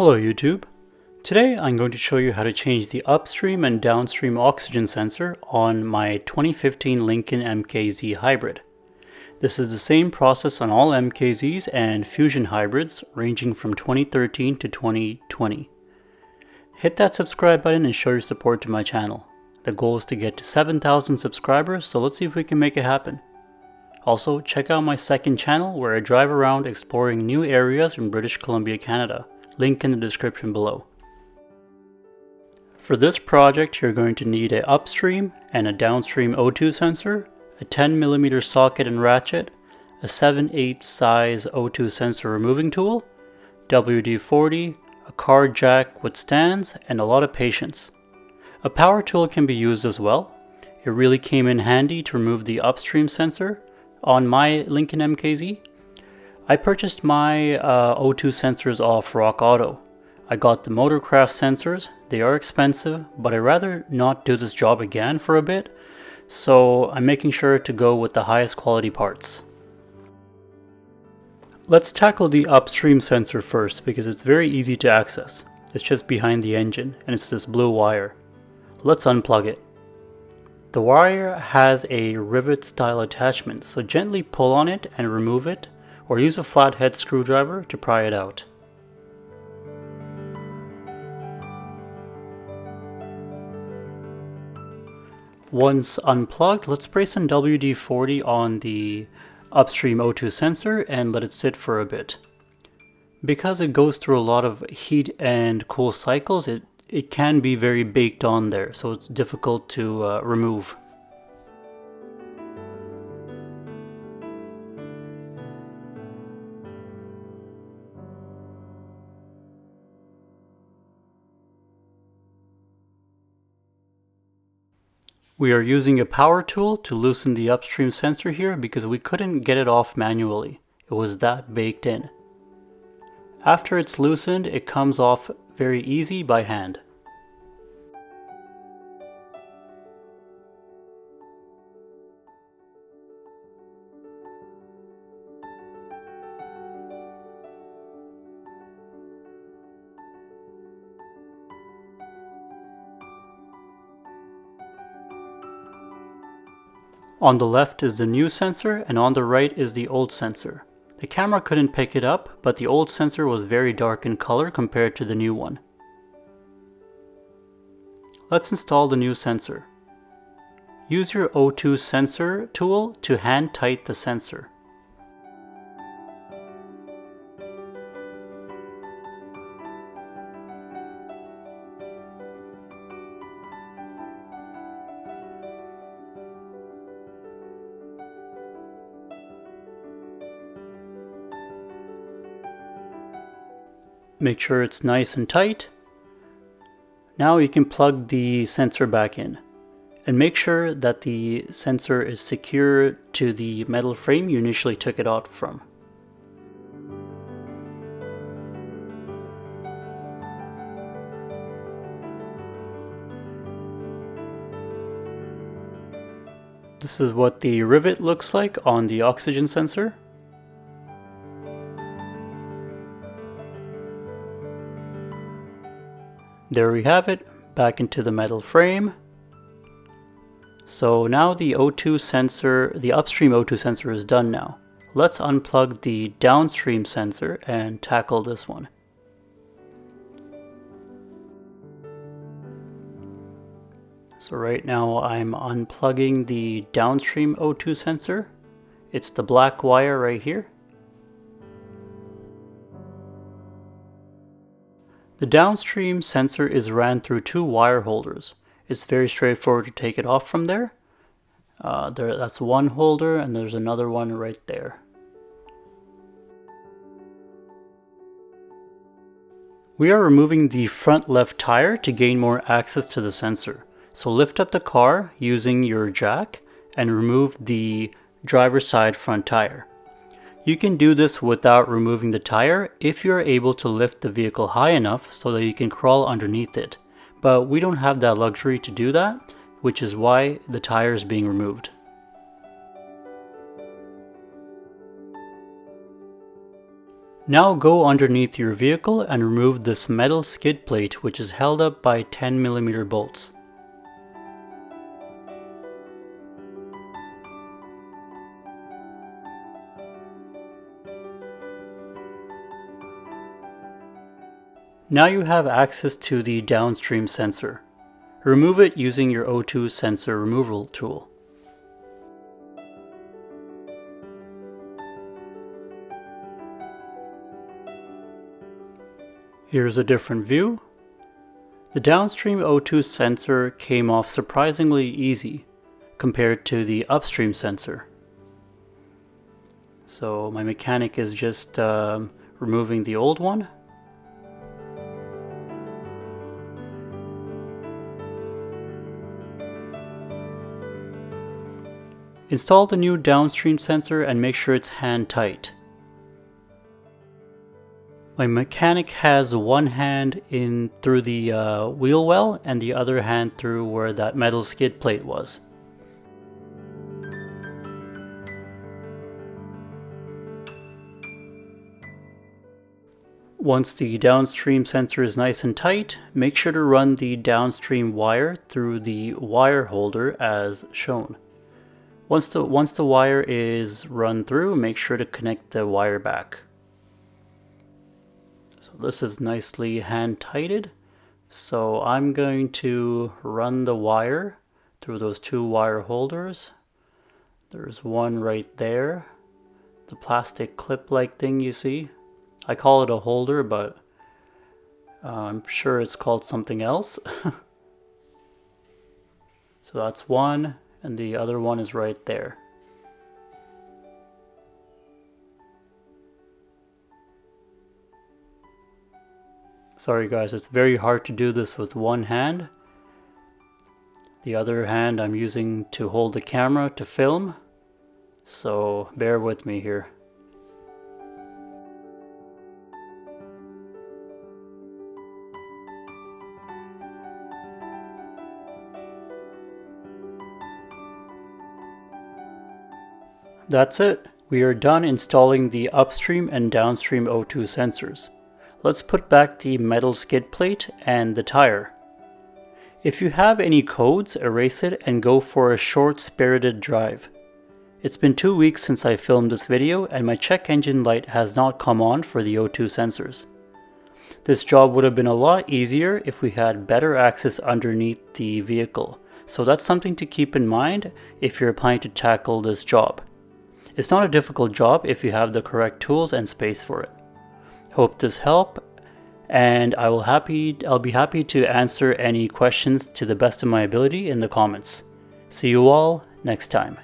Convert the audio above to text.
Hello YouTube. Today I'm going to show you how to change the upstream and downstream oxygen sensor on my 2015 Lincoln MKZ hybrid. This is the same process on all MKZs and Fusion hybrids ranging from 2013 to 2020. Hit that subscribe button and show your support to my channel. The goal is to get to 7,000 subscribers, so let's see if we can make it happen. Also, check out my second channel where I drive around exploring new areas in British Columbia, Canada. Link in the description below. For this project, you're going to need an upstream and a downstream O2 sensor, a 10mm socket and ratchet, a 7/8 size O2 sensor removing tool, WD-40, a car jack with stands, and a lot of patience. A power tool can be used as well. It really came in handy to remove the upstream sensor on my Lincoln MKZ. I purchased my O2 sensors off Rock Auto. I got the Motorcraft sensors. They are expensive, but I'd rather not do this job again for a bit, so I'm making sure to go with the highest quality parts. Let's tackle the upstream sensor first because it's very easy to access. It's just behind the engine and it's this blue wire. Let's unplug it. The wire has a rivet style attachment, so gently pull on it and remove it, or use a flathead screwdriver to pry it out. Once unplugged, let's spray some WD-40 on the upstream O2 sensor and let it sit for a bit. Because it goes through a lot of heat and cool cycles, it can be very baked on there, so it's difficult to remove. We are using a power tool to loosen the upstream sensor here because we couldn't get it off manually. It was that baked in. After it's loosened, it comes off very easy by hand. On the left is the new sensor and on the right is the old sensor. The camera couldn't pick it up, but the old sensor was very dark in color compared to the new one. Let's install the new sensor. Use your O2 sensor tool to hand tight the sensor. Make sure it's nice and tight. Now you can plug the sensor back in. And make sure that the sensor is secure to the metal frame you initially took it out from. This is what the rivet looks like on the oxygen sensor. There we have it, back into the metal frame. So now the O2 sensor, the upstream O2 sensor is done now. Let's unplug the downstream sensor and tackle this one. So right now I'm unplugging the downstream O2 sensor. It's the black wire right here. The downstream sensor is ran through two wire holders. It's very straightforward to take it off from there. That's one holder and there's another one right there. We are removing the front left tire to gain more access to the sensor. So lift up the car using your jack and remove the driver's side front tire. You can do this without removing the tire if you're able to lift the vehicle high enough so that you can crawl underneath it. But we don't have that luxury to do that, which is why the tire is being removed. Now go underneath your vehicle and remove this metal skid plate, which is held up by 10mm bolts. Now you have access to the downstream sensor. Remove it using your O2 sensor removal tool. Here's a different view. The downstream O2 sensor came off surprisingly easy compared to the upstream sensor. So my mechanic is just removing the old one. Install the new downstream sensor and make sure it's hand tight. My mechanic has one hand in through the wheel well and the other hand through where that metal skid plate was. Once the downstream sensor is nice and tight, make sure to run the downstream wire through the wire holder as shown. Once the wire is run through, make sure to connect the wire back. So this is nicely hand tighted. So I'm going to run the wire through those two wire holders. There's one right there. The plastic clip-like thing you see. I call it a holder, but I'm sure it's called something else. So that's one. And the other one is right there. Sorry guys, it's very hard to do this with one hand. The other hand I'm using to hold the camera to film, so bear with me here. That's it. We are done installing the upstream and downstream O2 sensors. Let's put back the metal skid plate and the tire. If you have any codes, erase it and go for a short spirited drive. It's been 2 weeks since I filmed this video and my check engine light has not come on for the O2 sensors. This job would have been a lot easier if we had better access underneath the vehicle, so that's something to keep in mind if you're planning to tackle this job. It's not a difficult job if you have the correct tools and space for it. Hope this helped, and I'll be happy to answer any questions to the best of my ability in the comments. See you all next time.